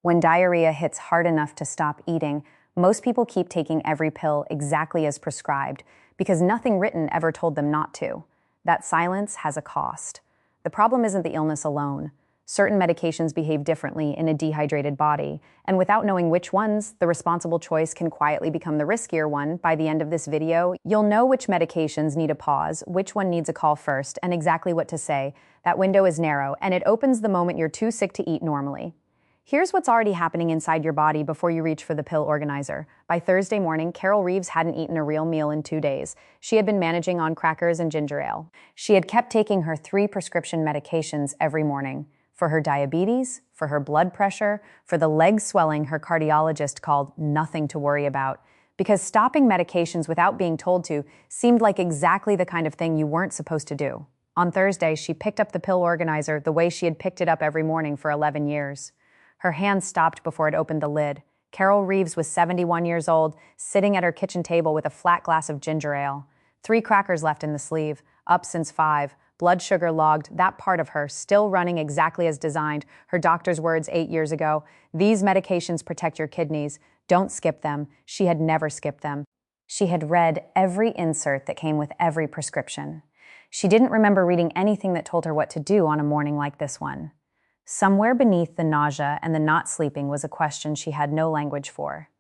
When diarrhea hits hard enough to stop eating, most people keep taking every pill exactly as prescribed because nothing written ever told them not to. That silence has a cost. The problem isn't the illness alone. Certain medications behave differently in a dehydrated body, and without knowing which ones, the responsible choice can quietly become the riskier one. By the end of this video, you'll know which medications need a pause, which one needs a call first, and exactly what to say. That window is narrow, and it opens the moment you're too sick to eat normally. Here's what's already happening inside your body before you reach for the pill organizer. By Thursday morning, Carol Reeves hadn't eaten a real meal in 2 days. She had been managing on crackers and ginger ale. She had kept taking her 3 prescription medications every morning. For her diabetes, for her blood pressure, for the leg swelling her cardiologist called nothing to worry about. Because stopping medications without being told to seemed like exactly the kind of thing you weren't supposed to do. On Thursday, she picked up the pill organizer the way she had picked it up every morning for 11 years. Her hand stopped before it opened the lid. Carol Reeves was 71 years old, sitting at her kitchen table with a flat glass of ginger ale. 3 crackers left in the sleeve, up since 5. Blood sugar logged, that part of her still running exactly as designed. Her doctor's words 8 years ago, "These medications protect your kidneys. Don't skip them." She had never skipped them. She had read every insert that came with every prescription. She didn't remember reading anything that told her what to do on a morning like this one. Somewhere beneath the nausea and the not sleeping was a question she had no language for.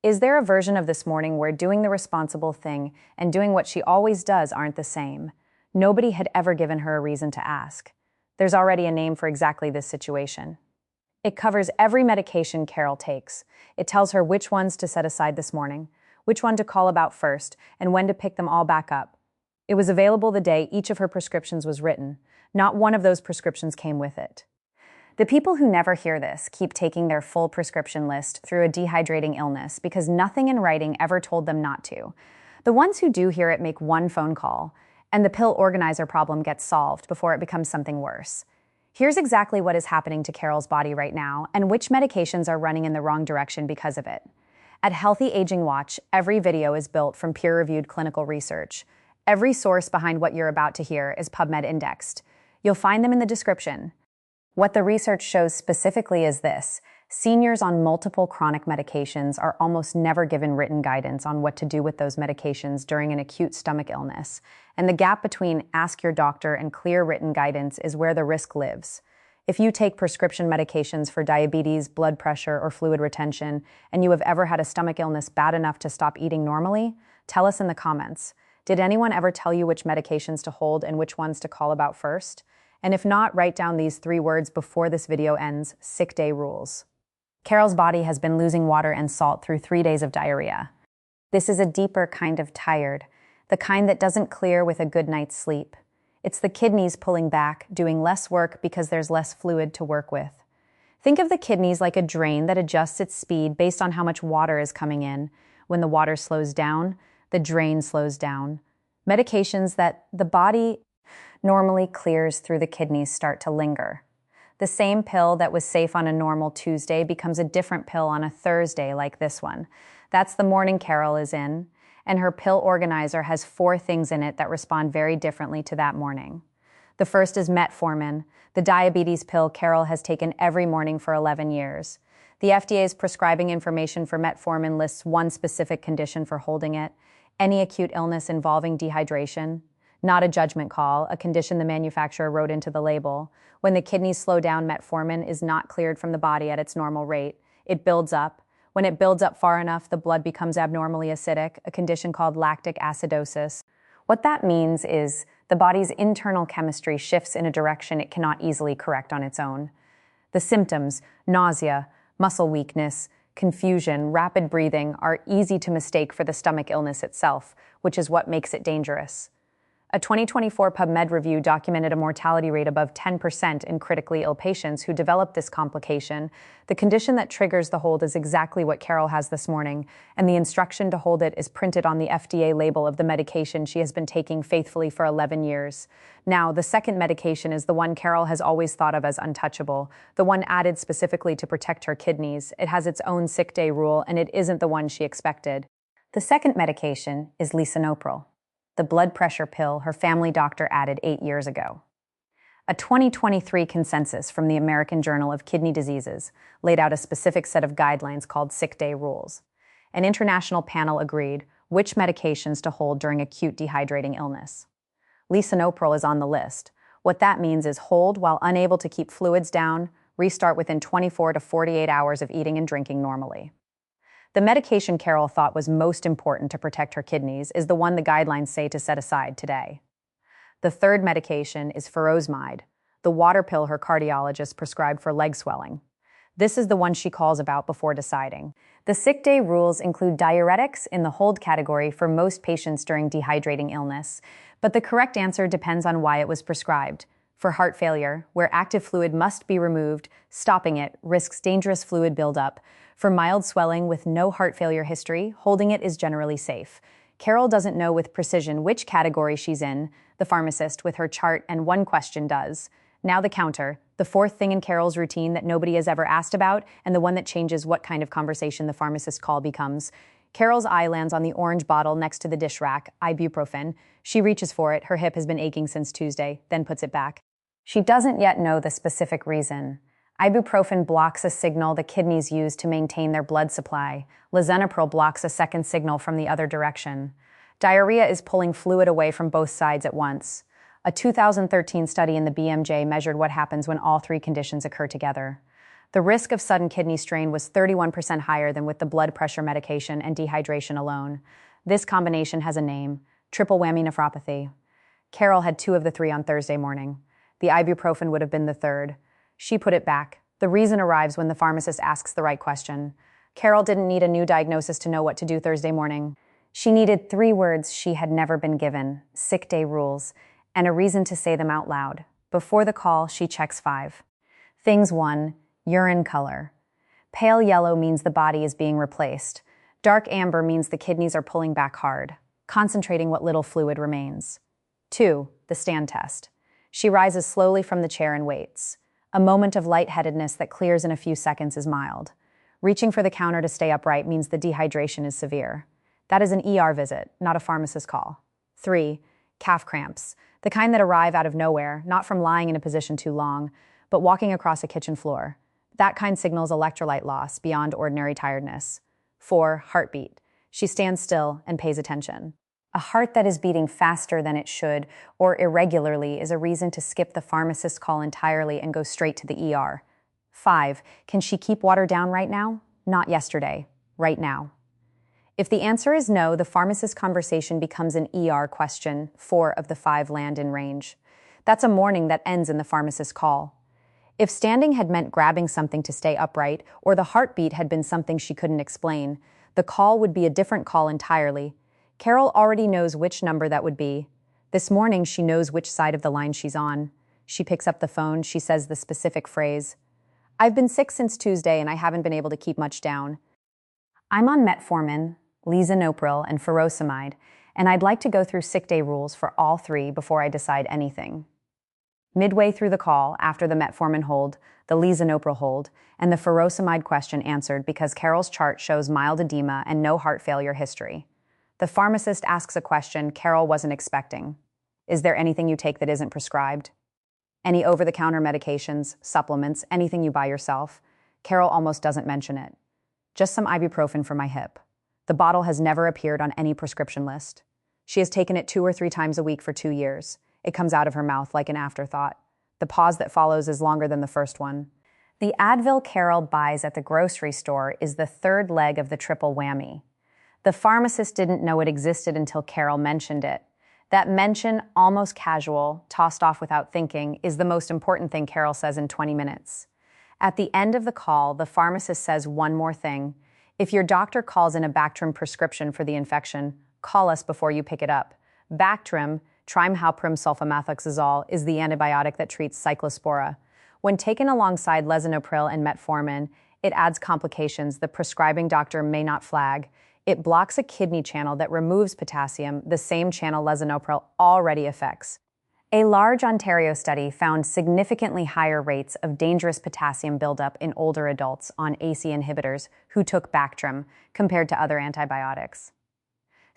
Is there a version of this morning where doing the responsible thing and doing what she always does aren't the same? Nobody had ever given her a reason to ask. There's already a name for exactly this situation. It covers every medication Carol takes. It tells her which ones to set aside this morning, which one to call about first, and when to pick them all back up. It was available the day each of her prescriptions was written. Not one of those prescriptions came with it. The people who never hear this keep taking their full prescription list through a dehydrating illness because nothing in writing ever told them not to. The ones who do hear it make one phone call, and the pill organizer problem gets solved before it becomes something worse. Here's exactly what is happening to Carol's body right now and which medications are running in the wrong direction because of it. At Healthy Aging Watch, every video is built from peer-reviewed clinical research. Every source behind what you're about to hear is PubMed-indexed. You'll find them in the description. What the research shows specifically is this: seniors on multiple chronic medications are almost never given written guidance on what to do with those medications during an acute stomach illness, and the gap between ask your doctor and clear written guidance is where the risk lives. If you take prescription medications for diabetes, blood pressure, or fluid retention, and you have ever had a stomach illness bad enough to stop eating normally, tell us in the comments. Did anyone ever tell you which medications to hold and which ones to call about first? And if not, write down these 3 words before this video ends: sick day rules. Carol's body has been losing water and salt through 3 days of diarrhea. This is a deeper kind of tired, the kind that doesn't clear with a good night's sleep. It's the kidneys pulling back, doing less work because there's less fluid to work with. Think of the kidneys like a drain that adjusts its speed based on how much water is coming in. When the water slows down, the drain slows down. Medications that the body normally clears through the kidneys start to linger. The same pill that was safe on a normal Tuesday becomes a different pill on a Thursday like this one. That's the morning Carol is in, and her pill organizer has 4 things in it that respond very differently to that morning. The first is Metformin, the diabetes pill Carol has taken every morning for 11 years. The FDA's prescribing information for Metformin lists one specific condition for holding it: any acute illness involving dehydration. Not a judgment call, a condition the manufacturer wrote into the label. When the kidneys slow down, Metformin is not cleared from the body at its normal rate. It builds up. When it builds up far enough, the blood becomes abnormally acidic, a condition called lactic acidosis. What that means is the body's internal chemistry shifts in a direction it cannot easily correct on its own. The symptoms, nausea, muscle weakness, confusion, rapid breathing, are easy to mistake for the stomach illness itself, which is what makes it dangerous. A 2024 PubMed review documented a mortality rate above 10% in critically ill patients who developed this complication. The condition that triggers the hold is exactly what Carol has this morning, and the instruction to hold it is printed on the FDA label of the medication she has been taking faithfully for 11 years. Now, the second medication is the one Carol has always thought of as untouchable, the one added specifically to protect her kidneys. It has its own sick day rule, and it isn't the one she expected. The second medication is Lisinopril, the blood pressure pill her family doctor added 8 years ago. A 2023 consensus from the American Journal of Kidney Diseases laid out a specific set of guidelines called sick day rules. An international panel agreed which medications to hold during acute dehydrating illness. Lisinopril is on the list. What that means is hold while unable to keep fluids down, restart within 24 to 48 hours of eating and drinking normally. The medication Carol thought was most important to protect her kidneys is the one the guidelines say to set aside today. The third medication is furosemide, the water pill her cardiologist prescribed for leg swelling. This is the one she calls about before deciding. The sick day rules include diuretics in the hold category for most patients during dehydrating illness, but the correct answer depends on why it was prescribed. For heart failure, where active fluid must be removed, stopping it risks dangerous fluid buildup. For mild swelling with no heart failure history, holding it is generally safe. Carol doesn't know with precision which category she's in. The pharmacist, with her chart and one question, does. Now the counter, the fourth thing in Carol's routine that nobody has ever asked about, and the one that changes what kind of conversation the pharmacist call becomes. Carol's eye lands on the orange bottle next to the dish rack, ibuprofen. She reaches for it, her hip has been aching since Tuesday, then puts it back. She doesn't yet know the specific reason. Ibuprofen blocks a signal the kidneys use to maintain their blood supply. Lisinopril blocks a second signal from the other direction. Diarrhea is pulling fluid away from both sides at once. A 2013 study in the BMJ measured what happens when all three conditions occur together. The risk of sudden kidney strain was 31% higher than with the blood pressure medication and dehydration alone. This combination has a name: triple whammy nephropathy. Carol had 2 of the 3 on Thursday morning. The ibuprofen would have been the third. She put it back. The reason arrives when the pharmacist asks the right question. Carol didn't need a new diagnosis to know what to do Thursday morning. She needed 3 words she had never been given: sick day rules, and a reason to say them out loud. Before the call, she checks 5 things. 1. Urine color. Pale yellow means the body is being replaced. Dark amber means the kidneys are pulling back hard, concentrating what little fluid remains. 2. The stand test. She rises slowly from the chair and waits. A moment of lightheadedness that clears in a few seconds is mild. Reaching for the counter to stay upright means the dehydration is severe. That is an ER visit, not a pharmacist call. 3. Calf cramps. The kind that arrive out of nowhere, not from lying in a position too long, but walking across a kitchen floor. That kind signals electrolyte loss beyond ordinary tiredness. 4. Heartbeat. She stands still and pays attention. A heart that is beating faster than it should or irregularly is a reason to skip the pharmacist call entirely and go straight to the ER. 5. Can she keep water down right now? Not yesterday. Right now. If the answer is no, the pharmacist conversation becomes an ER question. 4 of the 5 land in range. That's a morning that ends in the pharmacist call. If standing had meant grabbing something to stay upright, or the heartbeat had been something she couldn't explain, the call would be a different call entirely. Carol already knows which number that would be. This morning, she knows which side of the line she's on. She picks up the phone, she says the specific phrase. "I've been sick since Tuesday and I haven't been able to keep much down. I'm on Metformin, Lisinopril, and furosemide, and I'd like to go through sick day rules for all 3 before I decide anything." Midway through the call, after the Metformin hold, the Lisinopril hold, and the furosemide question answered because Carol's chart shows mild edema and no heart failure history. The pharmacist asks a question Carol wasn't expecting. Is there anything you take that isn't prescribed? Any over-the-counter medications, supplements, anything you buy yourself? Carol almost doesn't mention it. Just some ibuprofen for my hip. The bottle has never appeared on any prescription list. She has taken it 2 or 3 times a week for 2 years. It comes out of her mouth like an afterthought. The pause that follows is longer than the first one. The Advil Carol buys at the grocery store is the third leg of the triple whammy. The pharmacist didn't know it existed until Carol mentioned it. That mention, almost casual, tossed off without thinking, is the most important thing Carol says in 20 minutes. At the end of the call, the pharmacist says one more thing. If your doctor calls in a Bactrim prescription for the infection, call us before you pick it up. Bactrim, trimhalprim sulfamethoxazole, is the antibiotic that treats cyclospora. When taken alongside Lisinopril and Metformin, it adds complications the prescribing doctor may not flag. It blocks a kidney channel that removes potassium, the same channel Lisinopril already affects. A large Ontario study found significantly higher rates of dangerous potassium buildup in older adults on ACE inhibitors who took Bactrim compared to other antibiotics.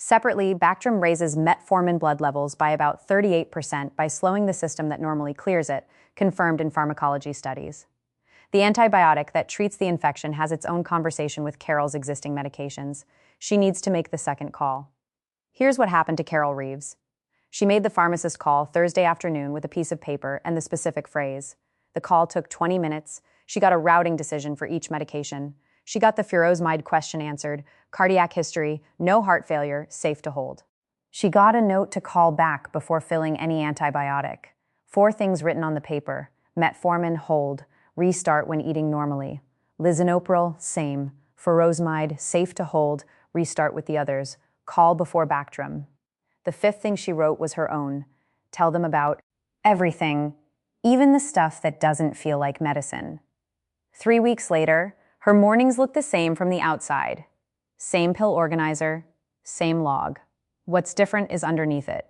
Separately, Bactrim raises metformin blood levels by about 38% by slowing the system that normally clears it, confirmed in pharmacology studies. The antibiotic that treats the infection has its own conversation with Carol's existing medications. She needs to make the second call. Here's what happened to Carol Reeves. She made the pharmacist call Thursday afternoon with a piece of paper and the specific phrase. The call took 20 minutes. She got a routing decision for each medication. She got the furosemide question answered, cardiac history, no heart failure, safe to hold. She got a note to call back before filling any antibiotic. 4 things written on the paper: metformin, hold, restart when eating normally. Lisinopril, same. Furosemide, safe to hold, restart with the others. Call before Bactrim. The 5th thing she wrote was her own. Tell them about everything, even the stuff that doesn't feel like medicine. 3 weeks later, her mornings look the same from the outside. Same pill organizer, same log. What's different is underneath it.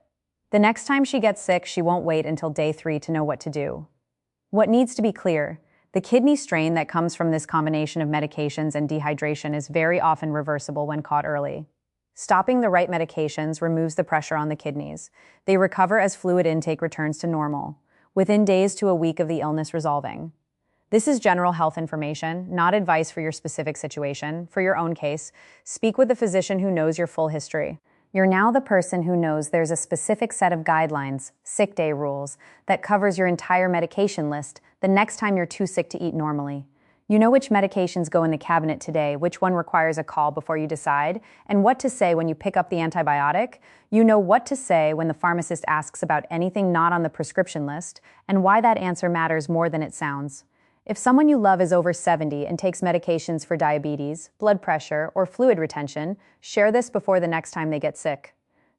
The next time she gets sick, she won't wait until day 3 to know what to do. What needs to be clear: the kidney strain that comes from this combination of medications and dehydration is very often reversible when caught early. Stopping the right medications removes the pressure on the kidneys. They recover as fluid intake returns to normal, within days to a week of the illness resolving. This is general health information, not advice for your specific situation. For your own case, speak with a physician who knows your full history. You're now the person who knows there's a specific set of guidelines, sick day rules, that covers your entire medication list the next time you're too sick to eat normally. You know which medications go in the cabinet today, which one requires a call before you decide, and what to say when you pick up the antibiotic. You know what to say when the pharmacist asks about anything not on the prescription list, and why that answer matters more than it sounds. If someone you love is over 70 and takes medications for diabetes, blood pressure, or fluid retention, share this before the next time they get sick.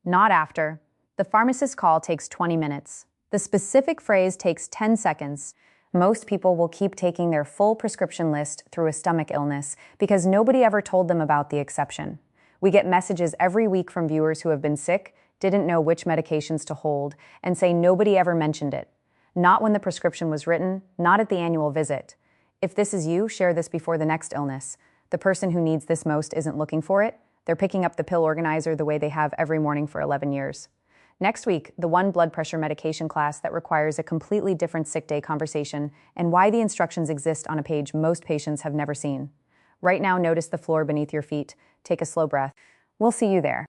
Not after. The pharmacist's call takes 20 minutes. The specific phrase takes 10 seconds. Most people will keep taking their full prescription list through a stomach illness because nobody ever told them about the exception. We get messages every week from viewers who have been sick, didn't know which medications to hold, and say nobody ever mentioned it. Not when the prescription was written, not at the annual visit. If this is you, share this before the next illness. The person who needs this most isn't looking for it. They're picking up the pill organizer the way they have every morning for 11 years. Next week, the 1 blood pressure medication class that requires a completely different sick day conversation and why the instructions exist on a page most patients have never seen. Right now, notice the floor beneath your feet. Take a slow breath. We'll see you there.